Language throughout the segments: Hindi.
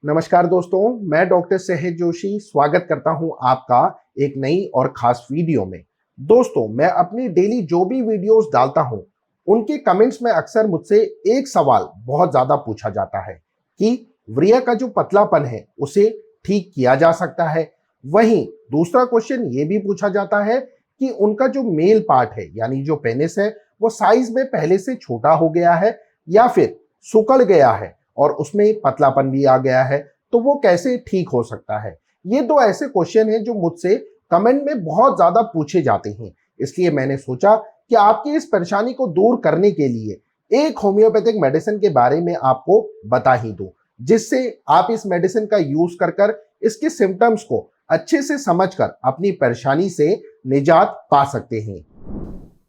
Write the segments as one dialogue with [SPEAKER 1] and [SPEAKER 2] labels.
[SPEAKER 1] नमस्कार दोस्तों, मैं डॉक्टर सहज जोशी स्वागत करता हूं आपका एक नई और खास वीडियो में। दोस्तों, मैं अपनी डेली जो भी वीडियोस डालता हूं, उनके कमेंट्स में अक्सर मुझसे एक सवाल बहुत ज्यादा पूछा जाता है कि व्रिया का जो पतलापन है उसे ठीक किया जा सकता है। वहीं दूसरा क्वेश्चन ये भी पूछा जाता है कि उनका जो मेल पार्ट है यानी जो पेनिस है वो साइज में पहले से छोटा हो गया है या फिर सुकड़ गया है और उसमें पतलापन भी आ गया है, तो वो कैसे ठीक हो सकता है। ये दो ऐसे क्वेश्चन हैं जो मुझसे कमेंट में बहुत ज्यादा पूछे जाते हैं। इसलिए मैंने सोचा कि आपकी इस परेशानी को दूर करने के लिए एक होम्योपैथिक मेडिसिन के बारे में आपको बता ही दूं, जिससे आप इस मेडिसिन का यूज कर कर इसके सिम्टम्स को अच्छे से समझकर अपनी परेशानी से निजात पा सकते हैं।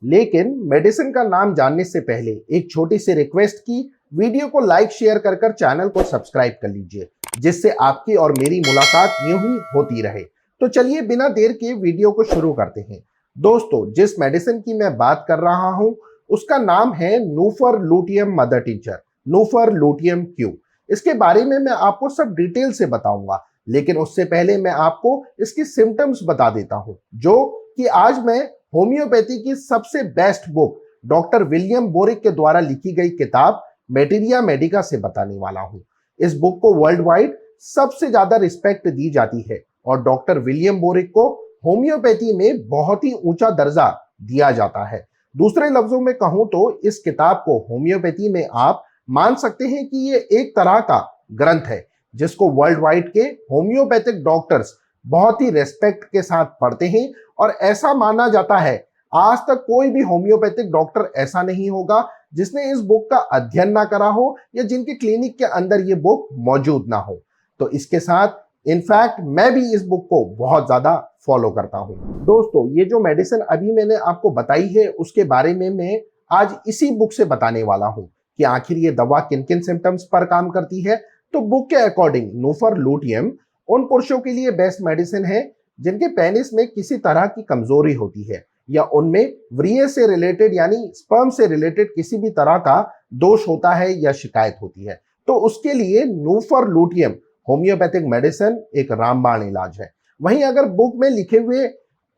[SPEAKER 1] लेकिन मेडिसिन का नाम जानने से पहले एक छोटी सी रिक्वेस्ट की वीडियो को लाइक शेयर कर कर चैनल को सब्सक्राइब कर लीजिए, जिससे आपकी और मेरी मुलाकात यूं ही होती रहे। तो चलिए बिना देर के वीडियो को शुरू करते हैं। दोस्तों, जिस मेडिसिन की मैं बात कर रहा हूं उसका नाम है Nuphar luteum mother tincture, Nuphar luteum Q. इसके बारे में मैं आपको सब डिटेल से बताऊंगा, लेकिन उससे पहले मैं आपको इसकी सिम्टम्स बता देता हूं, जो कि आज मैं होम्योपैथी की सबसे best book doctor William boric के द्वारा लिखी गई किताब मेटेरिया मेडिका से बताने वाला हूं। इस बुक को वर्ल्ड वाइड सबसे ज्यादा रिस्पेक्ट दी जाती है और डॉक्टर विलियम बोरिक को होम्योपैथी में बहुत ही ऊंचा दर्जा दिया जाता है। दूसरे लफ्जों में कहूं तो इस किताब को होम्योपैथी में आप मान सकते हैं कि ये एक तरह का ग्रंथ है जिसको वर्ल्ड वाइड के होम्योपैथिक डॉक्टर्स बहुत ही रेस्पेक्ट के साथ पढ़ते हैं। और ऐसा माना जाता है आज तक कोई भी होम्योपैथिक डॉक्टर ऐसा नहीं होगा जिसने इस बुक का अध्ययन ना करा हो या जिनके क्लिनिक के अंदर ये बुक मौजूद ना हो। तो इसके साथ इनफैक्ट मैं भी इस बुक को बहुत ज्यादा फॉलो करता हूं। दोस्तों, ये जो मेडिसिन अभी मैंने आपको बताई है उसके बारे में मैं आज इसी बुक से बताने वाला हूं कि आखिर ये दवा किन किन सिम्टम्स पर काम करती है। तो बुक के अकॉर्डिंग नूफर लूटियम उन पुरुषों के लिए बेस्ट मेडिसिन है जिनके पेनिस में किसी तरह की कमजोरी होती है या उनमें व्रिय से रिलेटेड यानी स्पर्म से रिलेटेड किसी भी तरह का दोष होता है या शिकायत होती है। तो उसके लिए नूफर लूटियम होम्योपैथिक मेडिसिन एक रामबाण इलाज है। वहीं अगर बुक में लिखे हुए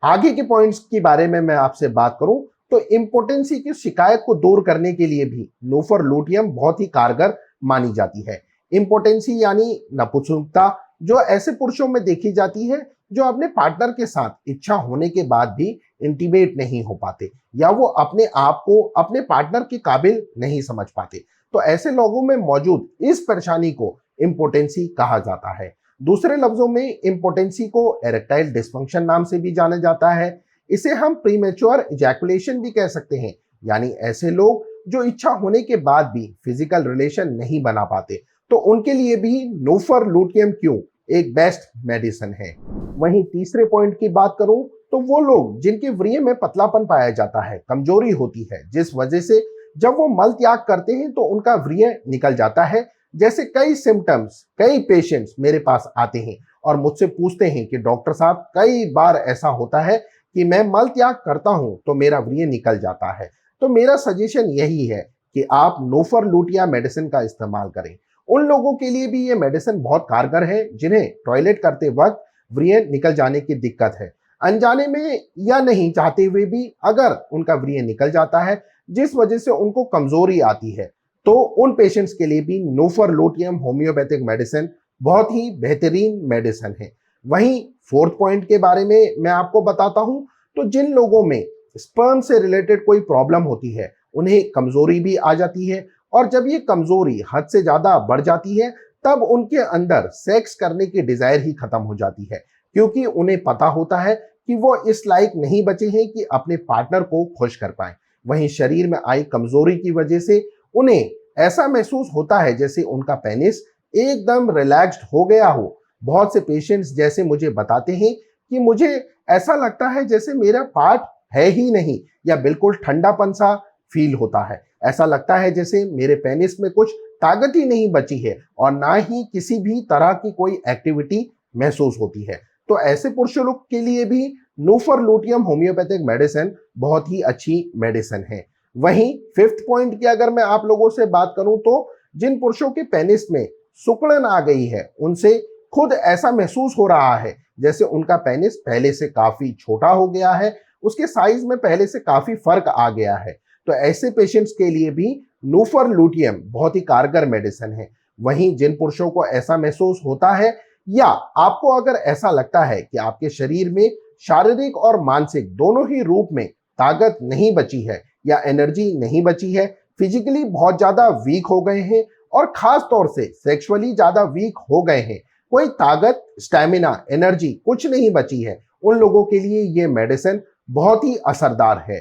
[SPEAKER 1] आगे के पॉइंट्स के बारे में मैं आपसे बात करूं तो इम्पोर्टेंसी की शिकायत को दूर करने के लिए भी नूफर लूटियम बहुत ही कारगर मानी जाती है। इम्पोर्टेंसी यानी नपुंसकता जो ऐसे पुरुषों में देखी जाती है जो अपने पार्टनर के साथ इच्छा होने के बाद भी इंटीमेट नहीं हो पाते या वो अपने आप को अपने पार्टनर के काबिल नहीं समझ पाते, तो ऐसे लोगों में मौजूद इस परेशानी को इम्पोर्टेंसी कहा जाता है। दूसरे लफ्जों में इम्पोर्टेंसी को एरेक्टाइल डिस्फंक्शन नाम से भी जाना जाता है। इसे हम प्रीमेच्योर इजैकुलेशन भी कह सकते हैं, यानी ऐसे लोग जो इच्छा होने के बाद भी फिजिकल रिलेशन नहीं बना पाते, तो उनके लिए भी नूफर लूटियम क्यू एक बेस्ट मेडिसिन है। वहीं तीसरे पॉइंट की बात करूं तो वो लोग जिनके व्रिय में पतलापन पाया जाता है, कमजोरी होती है, जिस वजह से जब वो मल त्याग करते हैं तो उनका व्रिय निकल जाता है। जैसे कई सिम्टम्स कई पेशेंट्स मेरे पास आते हैं और मुझसे पूछते हैं कि डॉक्टर साहब कई बार ऐसा होता है कि मैं मल त्याग करता हूं तो मेरा व्रिय निकल जाता है। तो मेरा सजेशन यही है कि आप नूफर लूटिया मेडिसिन का इस्तेमाल करें। उन लोगों के लिए भी ये मेडिसिन बहुत कारगर है जिन्हें टॉयलेट करते वक्त व्रिय निकल जाने की दिक्कत है। अनजाने में या नहीं चाहते हुए भी अगर उनका व्रिय निकल जाता है जिस वजह से उनको कमजोरी आती है, तो उन पेशेंट्स के लिए भी नूफर लूटियम होम्योपैथिक मेडिसिन बहुत ही बेहतरीन मेडिसिन है। वहीं फोर्थ पॉइंट के बारे में मैं आपको बताता हूं, तो जिन लोगों में स्पर्म से रिलेटेड कोई प्रॉब्लम होती है उन्हें कमजोरी भी आ जाती है और जब ये कमजोरी हद से ज्यादा बढ़ जाती है तब उनके अंदर सेक्स करने की डिजायर ही खत्म हो जाती है, क्योंकि उन्हें पता होता है कि वो इस लायक नहीं बचे हैं कि अपने पार्टनर को खुश कर पाए। वहीं शरीर में आई कमजोरी की वजह से उन्हें ऐसा महसूस होता है जैसे उनका पेनिस एकदम रिलैक्स्ड हो गया हो। बहुत से पेशेंट्स जैसे मुझे बताते हैं कि मुझे ऐसा लगता है जैसे मेरा पार्ट है ही नहीं या बिल्कुल ठंडापन सा फील होता है। ऐसा लगता है जैसे मेरे पेनिस में कुछ ताकत ही नहीं बची है और ना ही किसी भी तरह की कोई एक्टिविटी महसूस होती है। तो ऐसे पुरुषों के लिए भी नूफर लूटियम होम्योपैथिक मेडिसिन बहुत ही अच्छी मेडिसिन है। वहीं फिफ्थ पॉइंट की अगर मैं आप लोगों से बात करूं तो जिन पुरुषों के पेनिस में सुकड़न आ गई है, उनसे खुद ऐसा महसूस हो रहा है जैसे उनका पेनिस पहले से काफी छोटा हो गया है, उसके साइज में पहले से काफी फर्क आ गया है, तो ऐसे पेशेंट्स के लिए भी नूफर लूटियम बहुत ही कारगर मेडिसिन है। वहीं जिन पुरुषों को ऐसा महसूस होता है या आपको अगर ऐसा लगता है कि आपके शरीर में शारीरिक और मानसिक दोनों ही रूप में ताकत नहीं बची है या एनर्जी नहीं बची है, फिजिकली बहुत ज्यादा वीक हो गए हैं और खास तौर से सेक्सुअली ज्यादा वीक हो गए हैं, कोई ताकत, स्टैमिना, एनर्जी कुछ नहीं बची है, उन लोगों के लिए ये मेडिसिन बहुत ही असरदार है।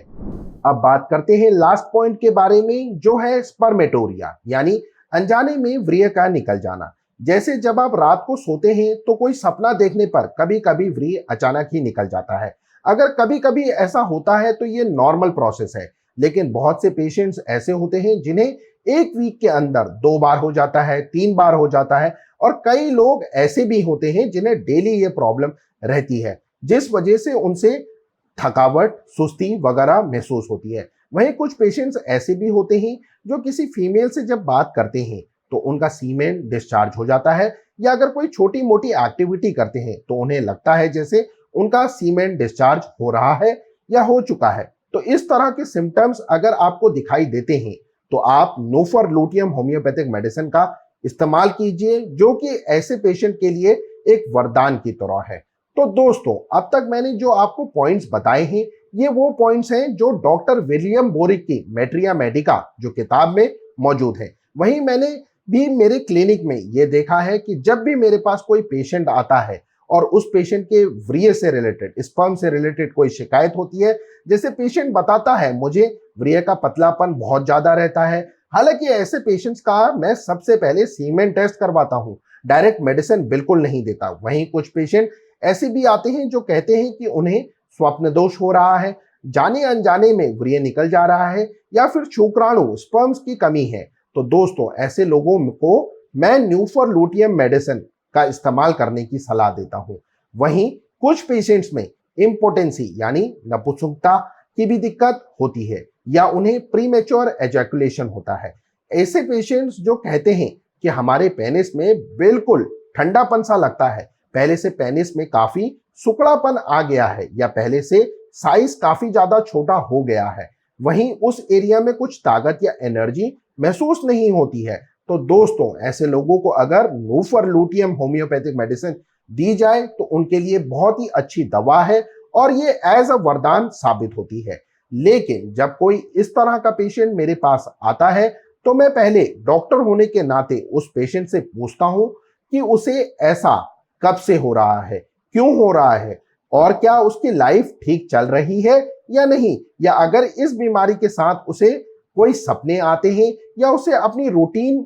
[SPEAKER 1] अब बात करते हैं लास्ट पॉइंट के बारे में, जो है स्पर्मेटोरिया, यानी अनजाने में व्रिय का निकल जाना। जैसे जब आप रात को सोते हैं तो कोई सपना देखने पर कभी कभी व्रिय अचानक ही निकल जाता है। अगर कभी कभी ऐसा होता है तो ये नॉर्मल प्रोसेस है, लेकिन बहुत से पेशेंट्स ऐसे होते हैं जिन्हें एक वीक के अंदर 2 बार हो जाता है, 3 बार हो जाता है, और कई लोग ऐसे भी होते हैं जिन्हें डेली ये प्रॉब्लम रहती है, जिस वजह से उनसे थकावट, सुस्ती वगैरह महसूस होती है। वहीं कुछ पेशेंट्स ऐसे भी होते हैं जो किसी फीमेल से जब बात करते हैं तो उनका सीमेन डिस्चार्ज हो जाता है, या अगर कोई छोटी मोटी एक्टिविटी करते हैं तो उन्हें लगता है जैसे उनका सीमेन डिस्चार्ज हो रहा है या हो चुका है। तो इस तरह के सिम्टम्स अगर आपको दिखाई देते हैं तो आप नूफर लूटियम होम्योपैथिक मेडिसिन का इस्तेमाल कीजिए, जो कि ऐसे पेशेंट के लिए एक वरदान की तरह है। तो दोस्तों, अब तक मैंने जो आपको पॉइंट्स बताए हैं, ये वो पॉइंट्स हैं जो डॉक्टर विलियम बोरिक की मेट्रिया मेडिका जो किताब में मौजूद है। वहीं मैंने भी मेरे क्लिनिक में ये देखा है कि जब भी मेरे पास कोई पेशेंट आता है और उस पेशेंट के व्रिय से रिलेटेड, स्पर्म से रिलेटेड कोई शिकायत होती है, जैसे पेशेंट बताता है मुझे व्रिय का पतलापन बहुत ज्यादा रहता है, हालांकि ऐसे पेशेंट्स का मैं सबसे पहले सीमेन टेस्ट करवाता हूं, डायरेक्ट मेडिसिन बिल्कुल नहीं देता। वहीं कुछ पेशेंट ऐसे भी आते हैं जो कहते हैं कि उन्हें स्वप्न दोष हो रहा है, जाने अनजाने में व्रिय निकल जा रहा है, या फिर शुक्राणु स्पर्म्स की कमी है। तो दोस्तों, ऐसे लोगों को मैं न्यूफर लूटियम मेडिसिन का इस्तेमाल करने की सलाह देता हूं। वहीं कुछ पेशेंट्स में इम्पोटेंसी यानी नपुंसकता की भी दिक्कत होती है, या उन्हें प्रीमेच्योर एजैकुलेशन होता है। ऐसे पेशेंट्स जो कहते हैं कि हमारे पेनिस में बिल्कुल ठंडापन सा लगता है, पहले से पेनिस में काफी सुकड़ापन आ गया है, या पहले से साइज काफी ज्यादा छोटा हो गया है, वहीं उस एरिया में कुछ ताकत या एनर्जी महसूस नहीं होती है, तो दोस्तों ऐसे लोगों को अगर नूफर लूटियम होम्योपैथिक मेडिसिन दी जाए तो उनके लिए बहुत ही अच्छी दवा है और ये एज अ वरदान साबित होती है। लेकिन जब कोई इस तरह का पेशेंट मेरे पास आता है तो मैं पहले डॉक्टर होने के नाते उस पेशेंट से पूछता हूं कि उसे ऐसा कब से हो रहा है, क्यों हो रहा है, और क्या उसकी लाइफ ठीक चल रही है या नहीं, या अगर इस बीमारी के साथ उसे कोई सपने आते हैं या उसे अपनी रूटीन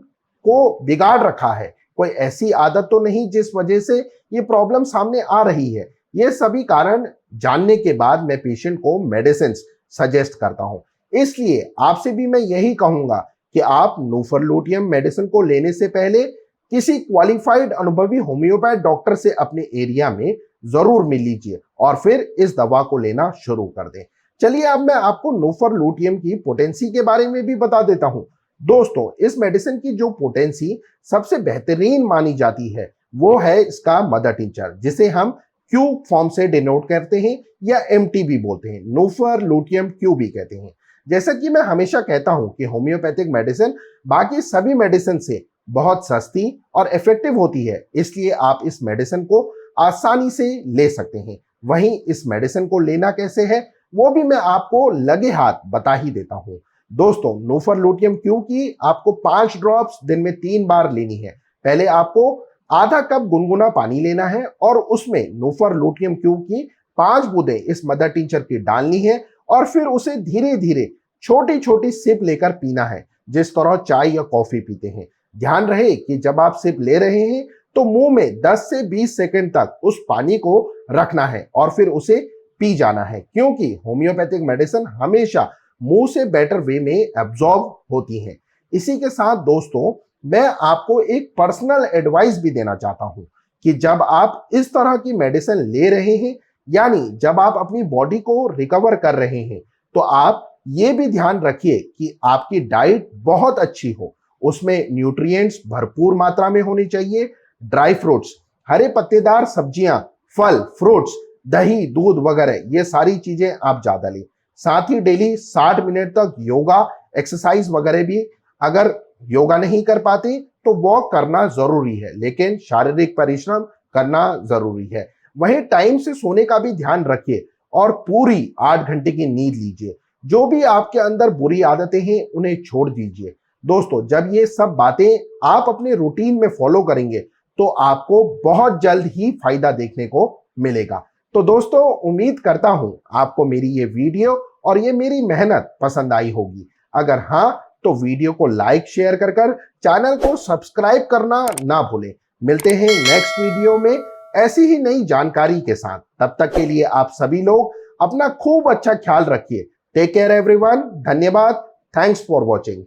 [SPEAKER 1] को बिगाड़ रखा है, कोई ऐसी आदत तो नहीं जिस वजह से ये प्रॉब्लम सामने आ रही है। ये सभी कारण जानने के बाद मैं पेशेंट को मेडिसिन सजेस्ट करता हूं। इसलिए आपसे भी मैं यही कहूंगा कि आप नूफर लूटियम मेडिसिन को लेने से पहले किसी क्वालिफाइड अनुभवी होम्योपैथ डॉक्टर से अपने एरिया में जरूर मिल लीजिए और फिर इस दवा को लेना शुरू कर दें। चलिए अब मैं आपको नूफर लूटियम की पोटेंसी के बारे में भी बता देता हूं। दोस्तों, इस मेडिसिन की जो पोटेंसी सबसे बेहतरीन मानी जाती है वो है इसका मदर टिंचर, जिसे हम क्यू फॉर्म से डिनोट करते हैं या एमटीबी बोलते हैं, नूफर लूटियम क्यू भी कहते हैं। जैसा कि मैं हमेशा कहता हूं कि होम्योपैथिक मेडिसिन बाकी सभी मेडिसिन से बहुत सस्ती और इफेक्टिव होती है, इसलिए आप इस मेडिसिन को आसानी से ले सकते हैं। वहीं इस मेडिसिन को लेना कैसे है वो भी मैं आपको लगे हाथ बता ही देता हूं। दोस्तों, नूफर लूटियम क्यू की आपको 5 ड्रॉप्स दिन में 3 बार लेनी है। पहले आपको आधा कप गुनगुना पानी लेना है और उसमें नूफर लूटियम क्यू की 5 बूंदें इस मदर टिंचर की डालनी है और फिर उसे धीरे धीरे छोटी छोटी सिप लेकर पीना है, जिस तरह चाय या कॉफी पीते हैं। ध्यान रहे कि जब आप सिप ले रहे हैं तो मुंह में 10 से 20 सेकंड तक उस पानी को रखना है और फिर उसे पी जाना है, क्योंकि होम्योपैथिक मेडिसिन हमेशा मुंह से बेटर वे में एब्जॉर्ब होती है। इसी के साथ दोस्तों, मैं आपको एक पर्सनल एडवाइस भी देना चाहता हूं कि जब आप इस तरह की मेडिसिन ले रहे हैं, यानी जब आप अपनी बॉडी को रिकवर कर रहे हैं, तो आप ये भी ध्यान रखिए कि आपकी डाइट बहुत अच्छी हो उसमें न्यूट्रिएंट्स भरपूर मात्रा में होने चाहिए। ड्राई फ्रूट्स, हरे पत्तेदार सब्जियां, फल, फ्रूट्स, दही, दूध वगैरह ये सारी चीजें आप ज्यादा लें। साथ ही डेली 60 मिनट तक योगा, एक्सरसाइज वगैरह भी, अगर योगा नहीं कर पाते तो वॉक करना जरूरी है, लेकिन शारीरिक परिश्रम करना जरूरी है। वहीं टाइम से सोने का भी ध्यान रखिए और पूरी 8 घंटे की नींद लीजिए। जो भी आपके अंदर बुरी आदतें हैं उन्हें छोड़ दीजिए। दोस्तों, जब ये सब बातें आप अपने रूटीन में फॉलो करेंगे तो आपको बहुत जल्द ही फायदा देखने को मिलेगा। तो दोस्तों, उम्मीद करता हूं आपको मेरी ये वीडियो और ये मेरी मेहनत पसंद आई होगी। अगर हाँ, तो वीडियो को लाइक शेयर कर चैनल को सब्सक्राइब करना ना भूलें। मिलते हैं नेक्स्ट वीडियो में ऐसी ही नई जानकारी के साथ। तब तक के लिए आप सभी लोग अपना खूब अच्छा ख्याल रखिए। Take care everyone. धन्यवाद। Thanks for watching.